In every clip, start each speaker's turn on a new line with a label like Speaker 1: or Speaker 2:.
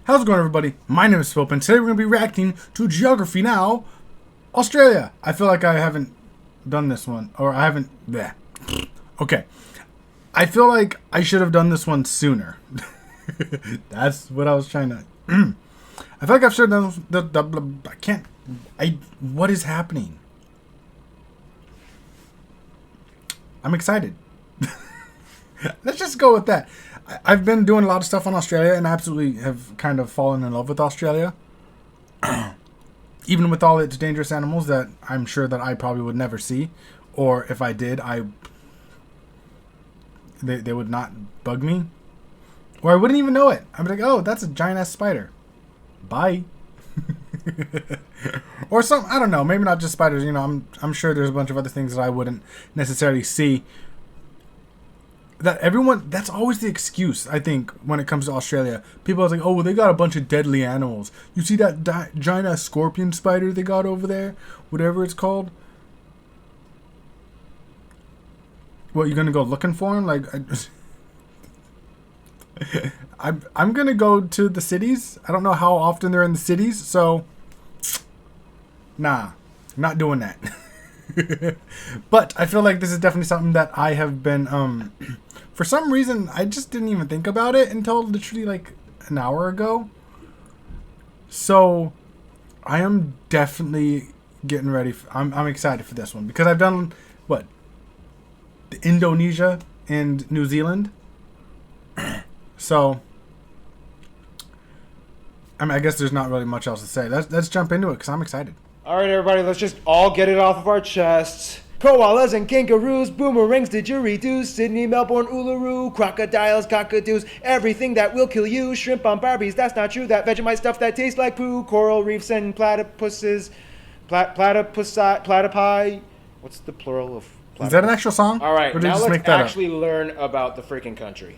Speaker 1: How's it going, everybody? My name is Philip, and today we're going to be reacting to Geography Now, Australia. I feel like I haven't done this one, or I haven't... Bleh. Okay. I feel like I should have done this one sooner. That's what I was trying to... I feel like I should have done... I can't... What is happening? I'm excited. Let's just go with that. I've been doing a lot of stuff on Australia and I absolutely have kind of fallen in love with Australia. Even with all its dangerous animals that I'm sure that I probably would never see. Or if I did, they would not bug me. Or I wouldn't even know it. I'd be like, oh, that's a giant-ass spider. Bye. Or some, I don't know, maybe not just spiders. You know, I'm sure there's a bunch of other things that I wouldn't necessarily see. That everyone, that's always the excuse, I think, when it comes to Australia. People are like, oh, well, they got a bunch of deadly animals. You see that giant scorpion spider they got over there? Whatever it's called. What, you gonna go looking for him? Like, I'm gonna go to the cities. I don't know how often they're in the cities, so nah, not doing that. But I feel like this is definitely something that I have been for some reason I just didn't even think about it until literally like an hour ago. So I am definitely getting ready. I'm excited for this one because I've done what, Indonesia and New Zealand. So I mean, I guess there's not really much else to say. Let's jump into it because I'm excited.
Speaker 2: All right, everybody, let's just all get it off of our chests. Koalas and kangaroos, boomerangs, didgeridoos, Sydney, Melbourne, Uluru, crocodiles, cockatoos, everything that will kill you, shrimp on Barbies, that's not true, that Vegemite stuff that tastes like poo, coral reefs and platypuses, platypi, what's the plural of platypus?
Speaker 1: Is that an actual song?
Speaker 2: All right, now let's actually learn about the freaking country.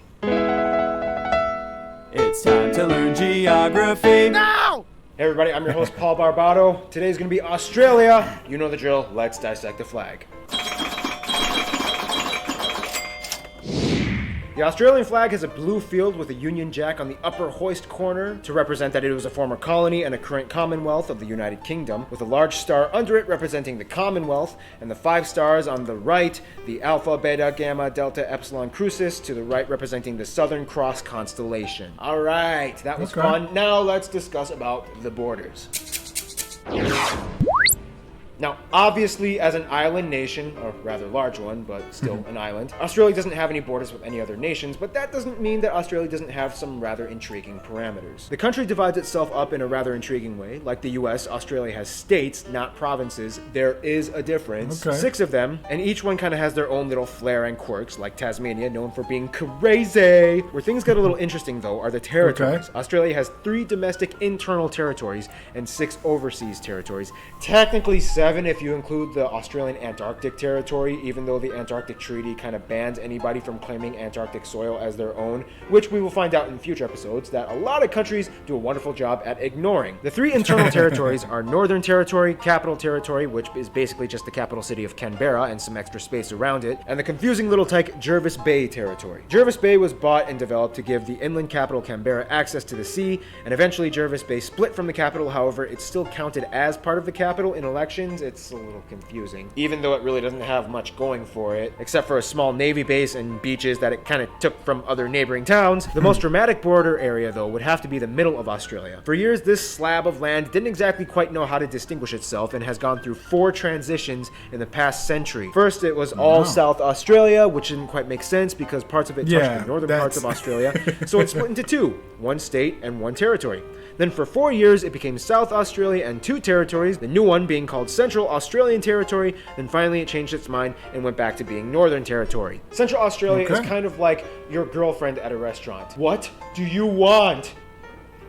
Speaker 3: It's time to learn geography now!
Speaker 2: Hey everybody, I'm your host Paul Barbato. Today's gonna be Australia. You know the drill, let's dissect the flag. The Australian flag has a blue field with a Union Jack on the upper hoist corner to represent that it was a former colony and a current Commonwealth of the United Kingdom, with a large star under it representing the Commonwealth, and the 5 stars on the right, the Alpha, Beta, Gamma, Delta, Epsilon, Crucis, to the right representing the Southern Cross constellation. Alright, that was fun. Now let's discuss about the borders. Now, obviously, as an island nation, or rather large one, but still an island, Australia doesn't have any borders with any other nations, but that doesn't mean that Australia doesn't have some rather intriguing parameters. The country divides itself up in a rather intriguing way. Like the US, Australia has states, not provinces. There is a difference. 6 of them, and each one kind of has their own little flair and quirks, like Tasmania, known for being crazy. Where things get a little interesting, though, are the territories. Australia has 3 domestic internal territories and 6 overseas territories. Technically 7 if you include the Australian Antarctic territory, even though the Antarctic Treaty kind of bans anybody from claiming Antarctic soil as their own, which we will find out in future episodes that a lot of countries do a wonderful job at ignoring. The 3 internal territories are Northern Territory, Capital Territory, which is basically just the capital city of Canberra and some extra space around it, and the confusing little tyke Jervis Bay Territory. Jervis Bay was bought and developed to give the inland capital Canberra access to the sea, and eventually Jervis Bay split from the capital. However, it's still counted as part of the capital in elections. It's a little confusing, even though it really doesn't have much going for it, except for a small navy base and beaches that it kind of took from other neighboring towns. The most dramatic border area, though, would have to be the middle of Australia. For years, this slab of land didn't exactly quite know how to distinguish itself and has gone through 4 transitions in the past century. First, it was all South Australia, which didn't quite make sense because parts of it touched the northern parts of Australia, so it split into 2, 1 state and 1 territory. Then for 4 years, it became South Australia and 2 territories, the new one being called Central Australian Territory. Then finally it changed its mind and went back to being Northern Territory. Central Australia is kind of like your girlfriend at a restaurant. What do you want?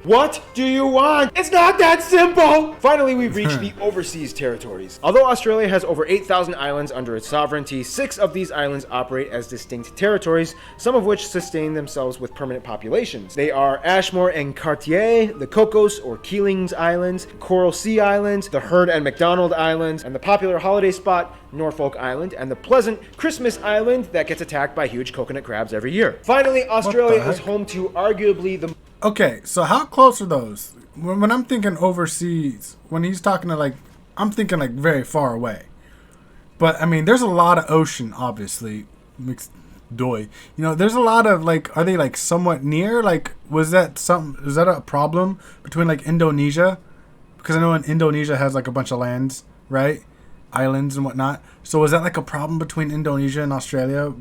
Speaker 2: What do you want? It's not that simple! Finally, we've reached the overseas territories. Although Australia has over 8,000 islands under its sovereignty, 6 of these islands operate as distinct territories, some of which sustain themselves with permanent populations. They are Ashmore and Cartier, the Cocos or Keelings Islands, Coral Sea Islands, the Heard and McDonald Islands, and the popular holiday spot, Norfolk Island, and the pleasant Christmas Island that gets attacked by huge coconut crabs every year. Finally, Australia is home to arguably the
Speaker 1: Okay, so how close are those? When I'm thinking overseas, when he's talking to like, I'm thinking like very far away. But I mean, there's a lot of ocean, obviously. Mixed doy. You know, there's a lot of like, are they like somewhat near? Like, was that a problem between like Indonesia? Because I know Indonesia has like a bunch of lands, right? Islands and whatnot. So was that like a problem between Indonesia and Australia,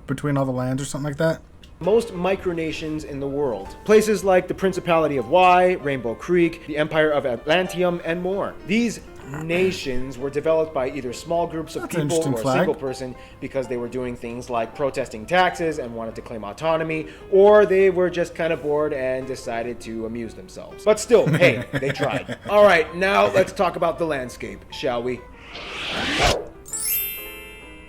Speaker 1: between all the lands or something like that?
Speaker 2: Most micronations in the world. Places like the Principality of Wai, Rainbow Creek, the Empire of Atlantium, and more. These nations were developed by either small groups of people or a single person because they were doing things like protesting taxes and wanted to claim autonomy, or they were just kind of bored and decided to amuse themselves. But still, hey, they tried. All right, now let's talk about the landscape, shall we?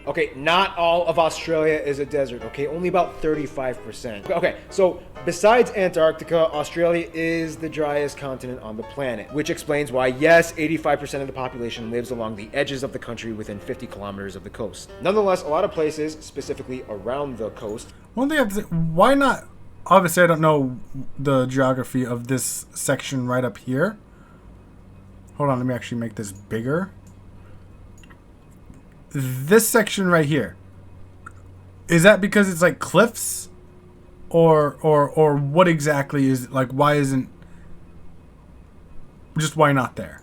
Speaker 2: Okay, not all of Australia is a desert, okay? Only about 35%. Okay, so besides Antarctica, Australia is the driest continent on the planet, which explains why, yes, 85% of the population lives along the edges of the country within 50 kilometers of the coast. Nonetheless, a lot of places, specifically around the coast...
Speaker 1: One thing I have to say, why not... Obviously, I don't know the geography of this section right up here. Hold on, let me actually make this bigger. This section right here, is that because it's like cliffs, or what exactly is like? Why isn't just why not there?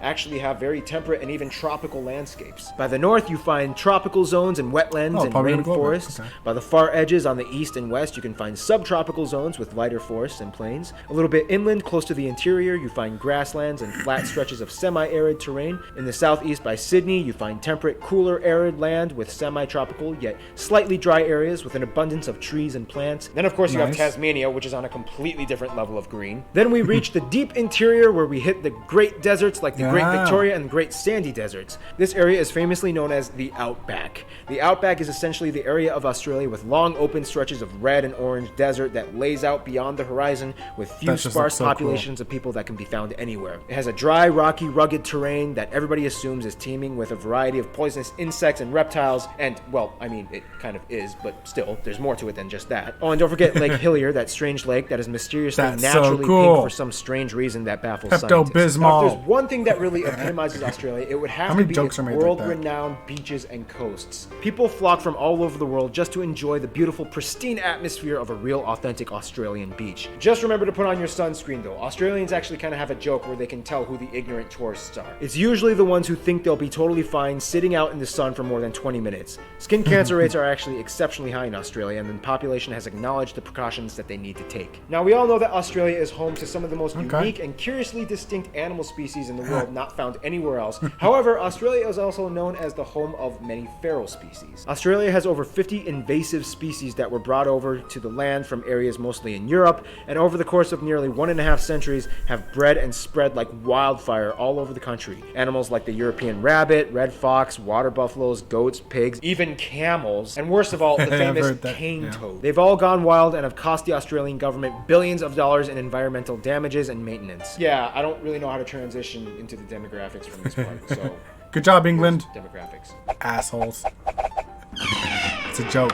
Speaker 2: Actually have very temperate and even tropical landscapes. By the north, you find tropical zones and wetlands and rainforests. Okay. By the far edges on the east and west, you can find subtropical zones with lighter forests and plains. A little bit inland, close to the interior, you find grasslands and flat stretches of semi-arid terrain. In the southeast by Sydney, you find temperate, cooler, arid land with semi-tropical, yet slightly dry areas with an abundance of trees and plants. Then, of course, you have Tasmania, which is on a completely different level of green. Then we reach the deep interior where we hit the Great Deserts like the Great Victoria and the Great Sandy Deserts. This area is famously known as the Outback. The Outback is essentially the area of Australia with long open stretches of red and orange desert that lays out beyond the horizon with few sparse populations of people that can be found anywhere. It has a dry, rocky, rugged terrain that everybody assumes is teeming with a variety of poisonous insects and reptiles, and, well, I mean, it kind of is, but still, there's more to it than just that. Oh, and don't forget Lake Hillier, that strange lake that is mysteriously naturally pink for some strange reason that baffles scientists. Now, if there's one thing that really epitomizes Australia, it would have to be its world-renowned beaches and coasts. People flock from all over the world just to enjoy the beautiful, pristine atmosphere of a real, authentic Australian beach. Just remember to put on your sunscreen, though. Australians actually kind of have a joke where they can tell who the ignorant tourists are. It's usually the ones who think they'll be totally fine sitting out in the sun for more than 20 minutes. Skin cancer rates are actually exceptionally high in Australia, and the population has acknowledged the precautions that they need to take. Now, we all know that Australia is home to some of the most unique and curiously distinct animal species in the world not found anywhere else. However, Australia is also known as the home of many feral species. Australia has over 50 invasive species that were brought over to the land from areas mostly in Europe, and over the course of nearly 1.5 centuries have bred and spread like wildfire all over the country. Animals like the European rabbit, red fox, water buffaloes, goats, pigs, even camels, and worst of all, the famous cane toad. They've all gone wild and have cost the Australian government billions of dollars in environmental damages and maintenance. Yeah, I don't really know how to transition into the demographics from this part, so...
Speaker 1: Good job, England.
Speaker 2: Demographics.
Speaker 1: Assholes. It's a joke.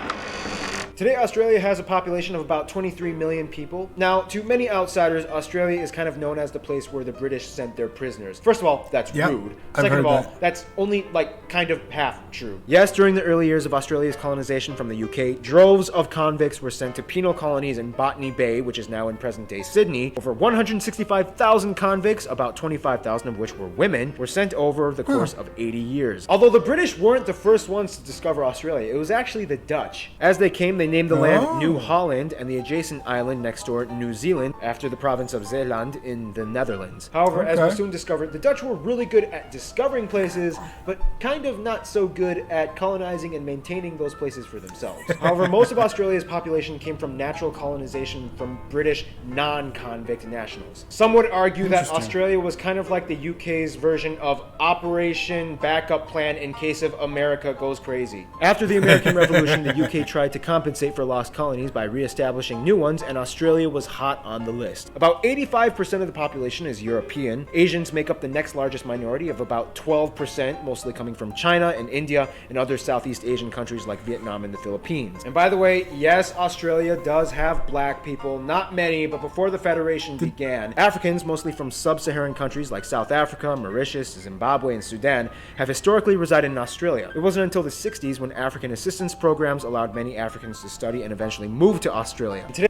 Speaker 2: Today, Australia has a population of about 23 million people. Now, to many outsiders, Australia is kind of known as the place where the British sent their prisoners. First of all, that's rude. Second of all, that's only, like, kind of half true. Yes, during the early years of Australia's colonization from the UK, droves of convicts were sent to penal colonies in Botany Bay, which is now in present-day Sydney. Over 165,000 convicts, about 25,000 of which were women, were sent over the course of 80 years. Although the British weren't the first ones to discover Australia, it was actually the Dutch. As they came, they named the land New Holland and the adjacent island next door, New Zealand, after the province of Zeeland in the Netherlands. However, as we soon discovered, the Dutch were really good at discovering places, but kind of not so good at colonizing and maintaining those places for themselves. However, most of Australia's population came from natural colonization from British non-convict nationals. Some would argue that Australia was kind of like the UK's version of Operation Backup Plan in case of America goes crazy. After the American Revolution, the UK tried to compensate compensate for lost colonies by re-establishing new ones, and Australia was hot on the list. About 85% of the population is European. Asians make up the next largest minority of about 12%, mostly coming from China and India and other Southeast Asian countries like Vietnam and the Philippines. And by the way, yes, Australia does have black people, not many, but before the Federation began, Africans, mostly from sub-Saharan countries like South Africa, Mauritius, Zimbabwe, and Sudan, have historically resided in Australia. It wasn't until the 60s when African assistance programs allowed many Africans to study and eventually move to Australia. And today,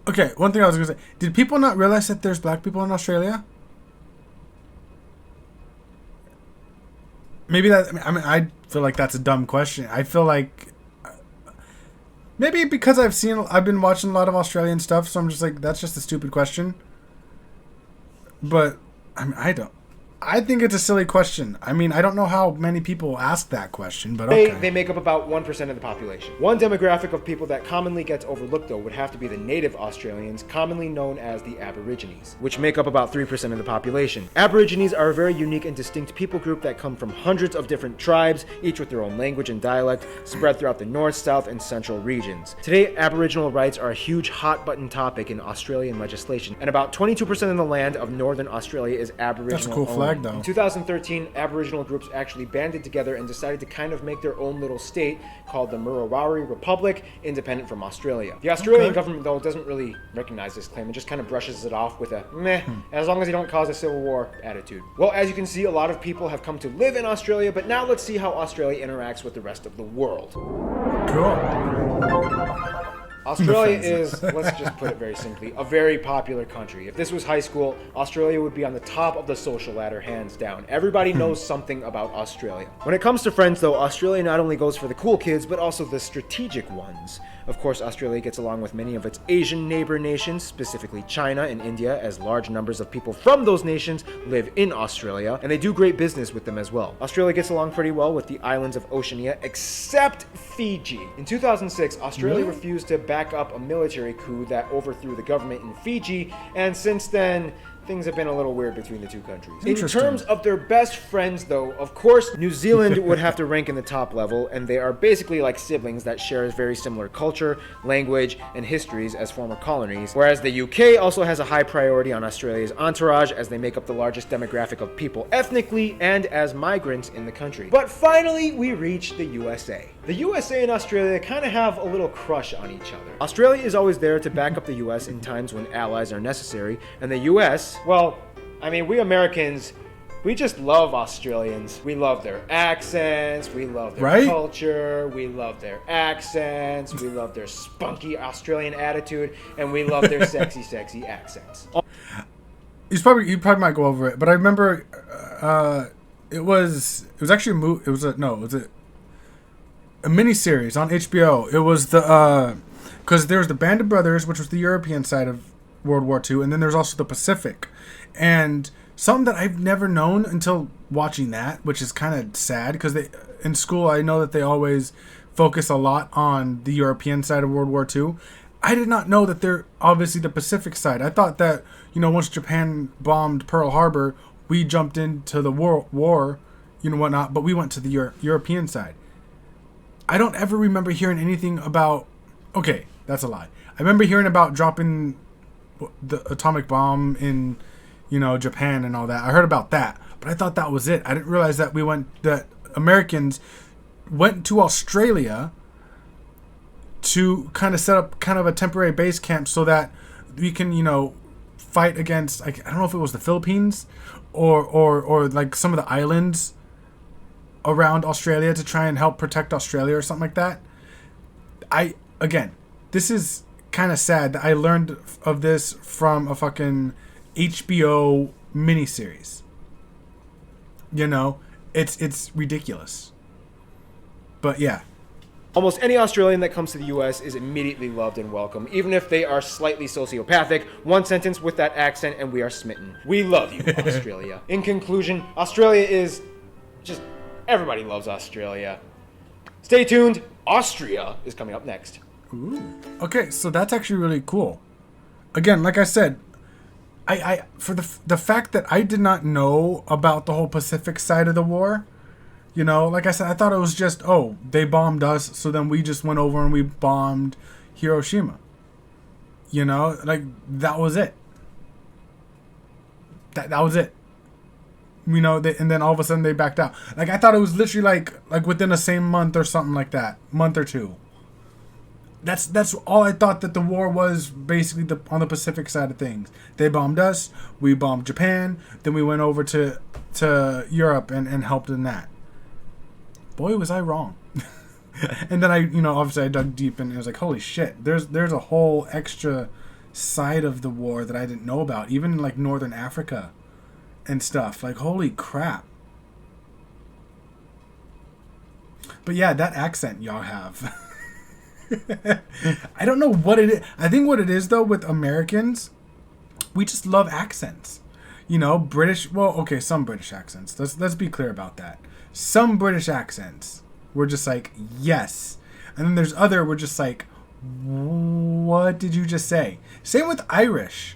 Speaker 1: Okay, one thing I was going to say. Did people not realize that there's black people in Australia? Maybe that... I mean, I feel like that's a dumb question. I feel like... Maybe because I've been watching a lot of Australian stuff, so I'm just like, that's just a stupid question. But, I mean, I think it's a silly question. I mean, I don't know how many people ask that question, but okay.
Speaker 2: they make up about 1% of the population. One demographic of people that commonly gets overlooked, though, would have to be the native Australians, commonly known as the Aborigines, which make up about 3% of the population. Aborigines are a very unique and distinct people group that come from hundreds of different tribes, each with their own language and dialect, spread throughout the north, south, and central regions. Today, Aboriginal rights are a huge hot-button topic in Australian legislation, and about 22% of the land of northern Australia is Aboriginal.
Speaker 1: That's a cool flag, though.
Speaker 2: In 2013, Aboriginal groups actually banded together and decided to kind of make their own little state called the Murruwarri Republic, independent from Australia. The Australian government, though, doesn't really recognize this claim and just kind of brushes it off with a meh, as long as you don't cause a civil war attitude. Well, as you can see, a lot of people have come to live in Australia, but now let's see how Australia interacts with the rest of the world.
Speaker 1: Cool.
Speaker 2: Australia is, let's just put it very simply, a very popular country. If this was high school, Australia would be on the top of the social ladder, hands down. Everybody knows something about Australia. When it comes to friends, though, Australia not only goes for the cool kids, but also the strategic ones. Of course, Australia gets along with many of its Asian neighbor nations, specifically China and India, as large numbers of people from those nations live in Australia, and they do great business with them as well. Australia gets along pretty well with the islands of Oceania, except Fiji. In 2006, Australia refused to back up a military coup that overthrew the government in Fiji, and since then, things have been a little weird between the two countries. In terms of their best friends, though, of course, New Zealand would have to rank in the top level, and they are basically like siblings that share a very similar culture, language, and histories as former colonies, whereas the UK also has a high priority on Australia's entourage, as they make up the largest demographic of people ethnically and as migrants in the country. But finally, we reach the USA. The USA and Australia kind of have a little crush on each other. Australia is always there to back up the US in times when allies are necessary, and the US, well, I mean, we Americans, we just love Australians. We love their accents, we love their culture, we love their accents, we love their spunky Australian attitude, and we love their sexy, sexy accents.
Speaker 1: You probably might go over it, but I remember it was actually a movie. It was a miniseries on HBO. It was because there was the Band of Brothers, which was the European side of World War II, and then there's also the Pacific. And something that I've never known until watching that, which is kind of sad, because in school I know that they always focus a lot on the European side of World War II. I did not know that they're obviously the Pacific side. I thought that, once Japan bombed Pearl Harbor, we jumped into the war, whatnot, but we went to the European side. I don't ever remember hearing anything about... Okay, that's a lie. I remember hearing about dropping the atomic bomb in, Japan and all that. I heard about that, but I thought that was it. I didn't realize that that Americans went to Australia to kind of set up kind of a temporary base camp so that we can, fight against... I don't know if it was the Philippines or like some of the islands around Australia to try and help protect Australia or something like that. Again, this is kind of sad that I learned of this from a fucking HBO miniseries. It's ridiculous. But yeah.
Speaker 2: Almost any Australian that comes to the US is immediately loved and welcome, even if they are slightly sociopathic. One sentence with that accent and we are smitten. We love you, Australia. In conclusion, Australia is just... Everybody loves Australia. Stay tuned. Austria is coming up next.
Speaker 1: Ooh. Okay, so that's actually really cool. Again, like I said, I for the fact that I did not know about the whole Pacific side of the war, You know, like I said, I thought it was just, oh, they bombed us, so then we just went over and we bombed Hiroshima. You know, like, that was it. That was it. You know, and then all of a sudden they backed out. Like, I thought it was literally like within the same month or something like that. Month or two. That's all I thought that the war was, basically on the Pacific side of things. They bombed us, we bombed Japan, then we went over to Europe and helped in that. Boy, was I wrong. And then obviously I dug deep and it was like, holy shit, there's a whole extra side of the war that I didn't know about, even in like Northern Africa and stuff. Like, holy crap. But yeah, that accent y'all have. I don't know what it is. I think what it is, though, with Americans, we just love accents. You know, British, well, okay, some British accents. Let's be clear about that. Some British accents, we're just like, yes. And then there's other, we're just like, what did you just say? Same with Irish.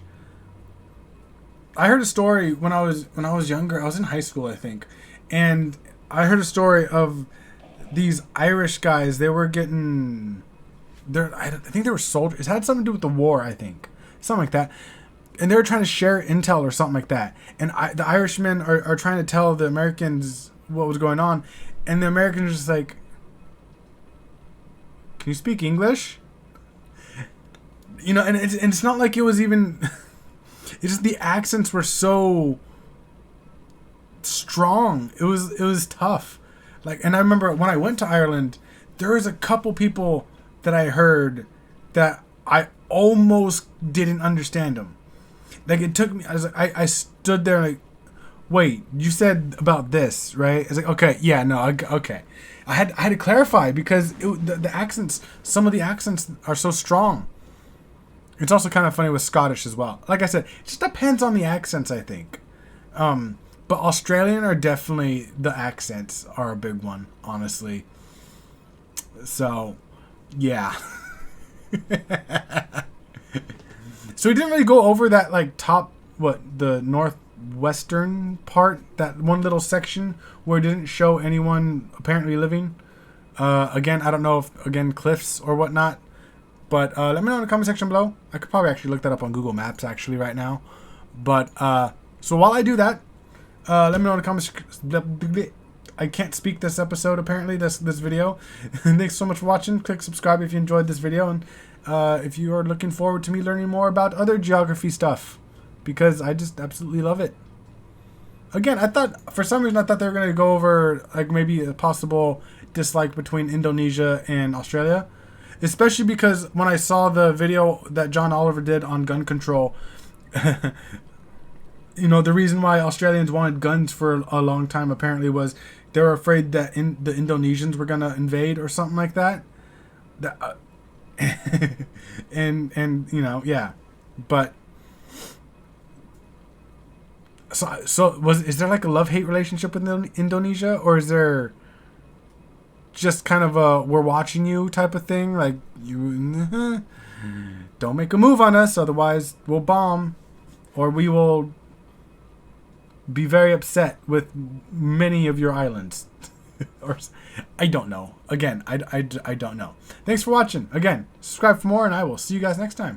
Speaker 1: I heard a story when I was younger. I was in high school, I think. And I heard a story of these Irish guys. They were getting... I think they were soldiers. It had something to do with the war, I think. Something like that. And they were trying to share intel or something like that. And the Irishmen are trying to tell the Americans what was going on. And the Americans are just like, can you speak English? You know, and it's not like it was even... It's just the accents were so strong. It was tough. Like, and I remember when I went to Ireland, there was a couple people that I heard that I almost didn't understand them. Like, it took me. I stood there like, wait, you said about this, right? It's like, okay, yeah, no, okay. I had to clarify because the accents. Some of the accents are so strong. It's also kind of funny with Scottish as well. Like I said, it just depends on the accents, I think. But Australian are definitely, the accents are a big one, honestly. So, yeah. So we didn't really go over that, like, the northwestern part, that one little section where it didn't show anyone apparently living. Again, I don't know if, cliffs or whatnot. But let me know in the comment section below. I could probably actually look that up on Google Maps actually right now. But so while I do that, let me know in the comments. I can't speak this episode apparently, this video. Thanks so much for watching. Click subscribe if you enjoyed this video, and if you are looking forward to me learning more about other geography stuff, because I just absolutely love it. Again, for some reason I thought they were gonna go over like maybe a possible dislike between Indonesia and Australia. Especially because when I saw the video that John Oliver did on gun control, you know, the reason why Australians wanted guns for a long time apparently was they were afraid that the Indonesians were going to invade or something like that. And you know, yeah. But is there like a love-hate relationship with Indonesia, or is there just kind of a we're watching you type of thing, like you don't make a move on us, otherwise we'll bomb, or we will be very upset with many of your islands. Or I don't know. Again, I don't know. Thanks for watching. Again, subscribe for more, and I will see you guys next time.